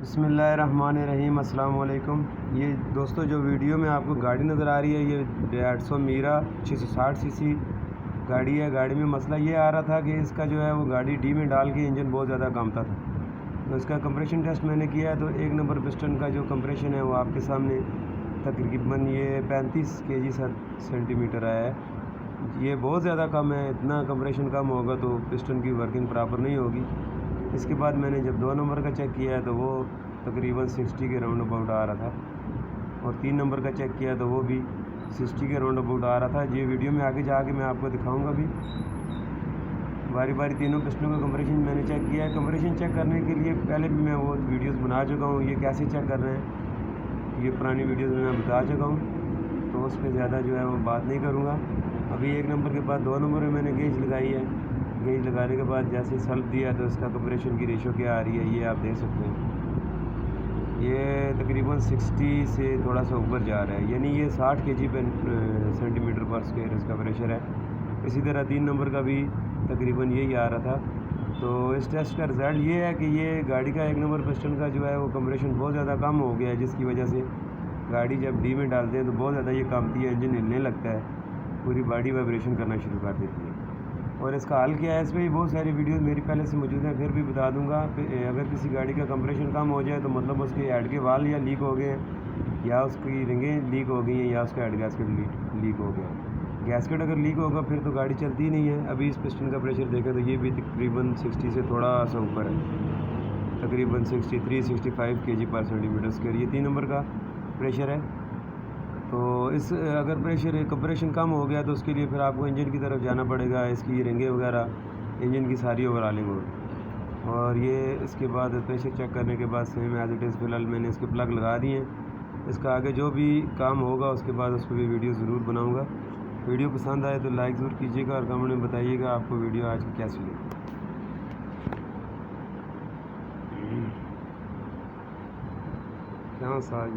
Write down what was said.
बिस्मिल्लाहिर्रहमानिर्रहीम। अस्सलाम वालेकुम। ये दोस्तों जो वीडियो में आपको गाड़ी नज़र आ रही है ये 150 मीरा 660 सीसी गाड़ी है। गाड़ी में मसला ये आ रहा था कि इसका जो है वो गाड़ी डी में डाल के इंजन बहुत ज़्यादा कामता था। तो इसका कंप्रेशन टेस्ट मैंने किया है तो 1 नंबर पिस्टन का जो कंप्रेशन है वो आपके सामने तकरीबन ये 35 kg सेंटीमीटर आया है। ये बहुत ज़्यादा कम है। इतना कंप्रेशन कम होगा तो पिस्टन की वर्किंग प्रॉपर नहीं होगी। इसके बाद मैंने जब 2 नंबर का चेक किया तो वो तकरीबन 60 के राउंड अबाउट आ रहा था और 3 नंबर का चेक किया तो वो भी 60 के राउंड अबाउट आ रहा था। ये वीडियो में आगे जाके मैं आपको दिखाऊंगा भी। बारी बारी तीनों पिस्टनों का कंप्रेशन मैंने चेक किया है। कंप्रेशन चेक करने के लिए पहले भी मैं वो वीडियोस बना चुका हूँ। ये कैसे चेक कर रहे हैं ये पुरानी वीडियोस में मैं बता चुका हूँ, तो उस पर ज़्यादा जो है वो बात नहीं करूँगा। अभी 1 नंबर के बाद 2 नंबर में मैंने गेज लगाई है। गेज लगाने के बाद जैसे सल्फ दिया तो इसका कंप्रेशन की रेशो क्या आ रही है ये आप देख सकते हैं। ये तकरीबन 60 से थोड़ा सा ऊपर जा रहा है, यानी ये 60 kg पे सेंटीमीटर पर स्क्वायर इसका प्रेशर है। इसी तरह 3 नंबर का भी तकरीबन यही आ रहा था। तो इस टेस्ट का रिज़ल्ट ये है कि ये गाड़ी का 1 नंबर पिस्टन का जो है वो कंप्रेशन बहुत ज़्यादा कम हो गया है, जिसकी वजह से गाड़ी जब डी में डालते हैं तो बहुत ज़्यादा ये कामती है, इंजन हिलने लगता है, पूरी बॉडी वाइब्रेशन करना शुरू कर देती है। और इसका हल क्या है, इस पर भी बहुत सारी वीडियोस मेरी पहले से मौजूद है, फिर भी बता दूंगा। अगर किसी गाड़ी का कंप्रेशन कम हो जाए तो मतलब उसके हेड के वाल या लीक हो गए हैं या उसकी रिंगें लीक हो गई हैं या उसका हेड गैसकेट लीक हो गया। गैसकेट अगर लीक होगा फिर तो गाड़ी चलती नहीं है। अभी इस पिस्टन का प्रेशर देखें तो ये भी तकरीबन 60 से थोड़ा सा ऊपर है, तकरीबन 63-65 kg पर सेंटीमीटर स्क्वायर ये 3 नंबर का प्रेशर है। तो इस अगर कंप्रेशन कम हो गया तो उसके लिए फिर आपको इंजन की तरफ जाना पड़ेगा। इसकी रिंगें वगैरह इंजन की सारी ओवरऑलिंग होगी। और ये इसके बाद प्रेशर चेक करने के बाद सेम एज इट इज़ फ़िलहाल मैंने इसके प्लग लगा दिए हैं। इसका आगे जो भी काम होगा उसके बाद उस पर भी वीडियो ज़रूर बनाऊँगा। वीडियो पसंद आए तो लाइक ज़रूर कीजिएगा और कमेंट में बताइएगा आपको वीडियो आज की कैसी लगी। क्या साज